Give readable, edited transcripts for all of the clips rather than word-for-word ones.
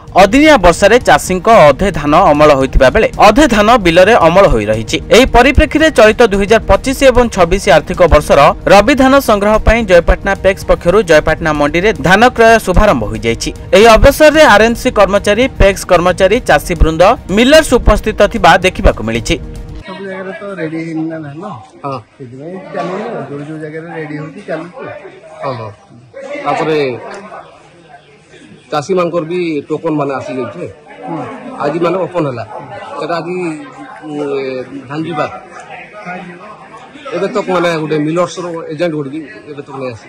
अदिनिया वर्षा चाषी अधे धान अमल होता बेले अधे धान बिलरे अमल हो रही। परिप्रेक्षी में चलित 2025 और 26 आर्थिक वर्षर रबी धान संग्रह पर जयपाटना पेक्स पक्षर जयपाटना मंडी में धान क्रय शुभारंभ हो जाएगी। एही अवसर में आरएनसी कर्मचारी, पेक्स कर्मचारी, चाषी वृंद, मिलर्स उपस्थित थिबा देखिबा को मिली। सब जगह तो रेडी ना ना हां जो जो जगह रेडी होती चलती हां तापरे चाषी मानकर भी टोकन माने आसी गई आज माने ओपन हला सेटा आज धान जीवा एबे तक माने गुटे मिलर्स रो एजेंट गुडी एबे तक नै आसी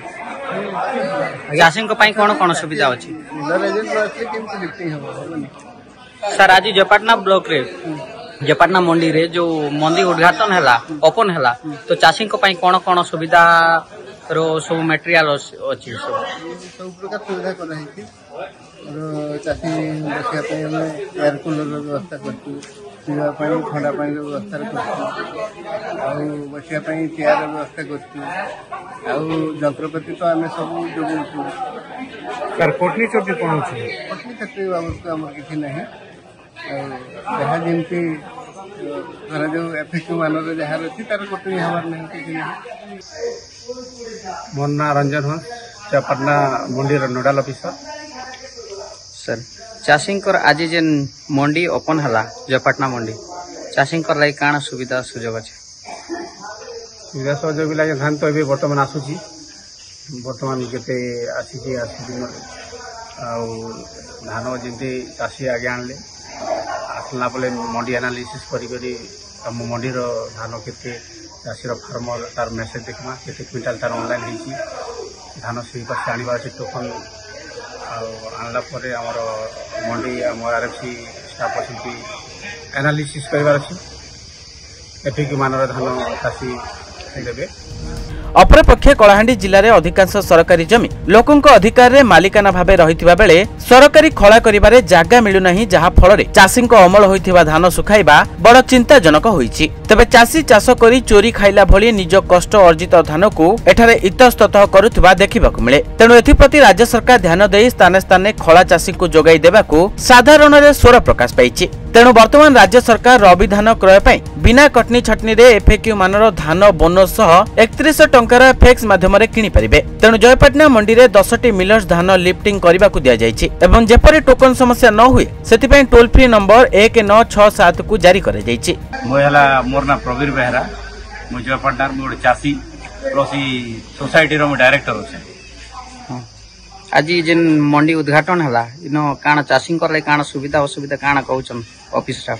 चाषी को पाई कोन सुविधा अछि मिलर एजेंट असले केमति लिफ्टिंग हो सर आज जयपाटना ब्लॉक रे जयपाटना मंडी रे जो मंडी उद्घाटन हैला ओपन हैला तो चाषी को पाई कोन सुविधा रो सब मटेरियल अछि सब प्रकार सुविधा कर रही थी और चाषी बसिया पे हम एयर कूलर व्यवस्था करती पीवा पानी ठंडा पानी व्यवस्था करती और बसिया पानी चेयर व्यवस्था करती और जंत्रपाति तो आम सब जोगू सर कोटनी चोटी कौन अछि कोटनी चोटी बाबू हमर किछि नहीं जहाँ जमी जो एफएक्यू मानर जहाँ अच्छी तार कोटनी हमार नहीं किसी नहीं। मोर ना रंजन हो जयपाटना मंडी नोडाल ऑफिसर। सर चाषी आज जेन मंडी ओपन हला जयपाटना मंडी चाषी लगे काना सुविधा सुजोग अच्छे सुविधा सुजोग लगे धान तो ये बर्तमान आसूची बर्तमान केते आसी धान जमी चाषी आगे आणले आसला बेले मंडी एनालिसिस करी आम मंडीर धान केते चाषीर फार्मर तार मेसेज देखमा केते क्विंटाल तार ऑनलाइन होईची धान से पास आनिबा से टोकन आणला परे हमर मंडी हमर आरएफसी स्टाफ अछि एनालिसिस करबार अछि एफिक मानर धान चाषी देबे। अपरपक्षे कलाहांडी जिले में अधिकांश सरकारी जमी लोकों अधिकार रे मालिकाना भावे रहिथिबा बेले सरकारी खला करिबारे जागा मिलुना जहाँ फल चाषी अमल होइथिबा धान सुखाइबा बड़ चिंताजनक होईछि। तबे चाषी चाष करी चोरी खाइला भली निज कष्ट अर्जित धान को एठारे इतस्ततः करुथिबा देखिबाकु मिले। तेणु एथिप्रति राज्य सरकार ध्यान देई स्थाने स्थाने खला चाषी को जोगाई देबाकू साधारण रे स्वर प्रकाश पाइछि। तेणु वर्तमान राज्य सरकार रबी धान क्रय पई बिना कटनी छटनी रे एफएक्यू मानर धान बोनस सह 31 टंकार फैक्स माध्यम किनि परिबे। तेणु जयपाटना मंडी रे 10टी मिलर्स धान लिफ्टिंग करबाकू दिया जायछि एवं जेपरि टोकन समस्या न हुए सेति टोल फ्री नंबर 1967 को जारी करे जायछि। मोर ना प्रवीर बेहरा मु जयपाटना गोटे चाषी प्लस सोसाइटी रो डायरेक्टर अछि। आज जेन मंडी उद्घाटन हला इनो काना चाषी लगे काना सुविधा असुविधा काना कहउछन ऑफिस स्टाफ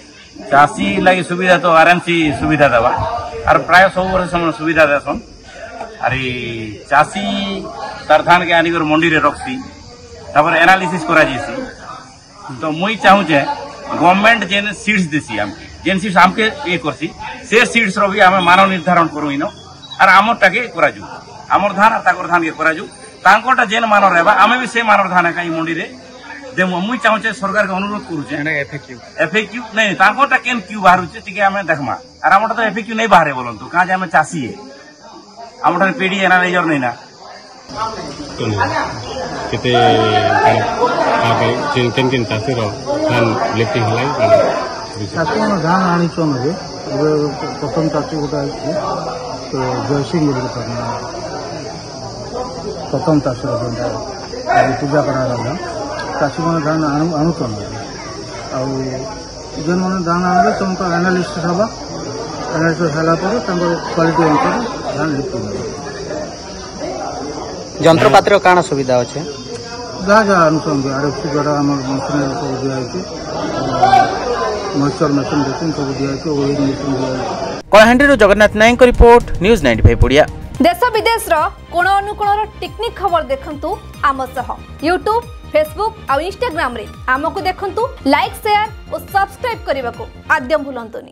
चाषी लगे सुविधा तो आरएमसी सुविधा देवा और प्राय सब वर्ष सुविधा देसन अरे चाषी तार धान के आनिकर मंडी रे रखसी तापर एनालिसिस करा जेसी तो मुई चाहू जे गवर्नमेंट जेन सीड्स देसी हम जेन सीड्स हमके ए करसी से सीड्स रो भी हम मानव निर्धारण करू इनो और हमर टाके कराजू हमर धान ताकर धान के कराजू तांकोटा जेन मानव रहबा आमे भी से मानव धान का मंडी रे देमु मुई चाहू जे सरकार के अनुरोध करू जे एफएक्यू नहीं तांकोटा केन क्यू बाहरु जे तिके हमें देखमा और हमटा तो एफएक्यू नहीं बाहरे बोलंतु का जे हमें चासी है हमटा पीडी एनालाइजर नहीं ना केते केन केन चासी रो धान लिफ्टिंग हलाई चासी में धान आनी चोन जे प्रथम चासी गोटा तो जयसिंह गुरु करना प्रथम चाषी पूजा करा चाषी मैंने धान आणुचन आन मैंने धान आने तुमको एनालिसिस हवा एनालिसिस है क्वालिटी अनुसार धान लिफ्ट जंत्रपातिर काना सुविधा अच्छे जहाँ जहाँ अनुसंग आरएफसी द्वारा आम मशीन सब दिखाई मॉइस्चर मशीन देखिए सब दिखाई ओइल मशीन दिखाई। कलाहांडी जगन्नाथ नायक रिपोर्ट न्यूज 95 ओडिया। देश विदेश कोण अनुकोणर टेक्निक खबर देखंतु आम सह यूट्यूब, फेसबुक और इंस्टाग्राम रे आमको देखंतु लाइक, शेयर और सब्सक्राइब करने को आद्यम भूलंतुनी।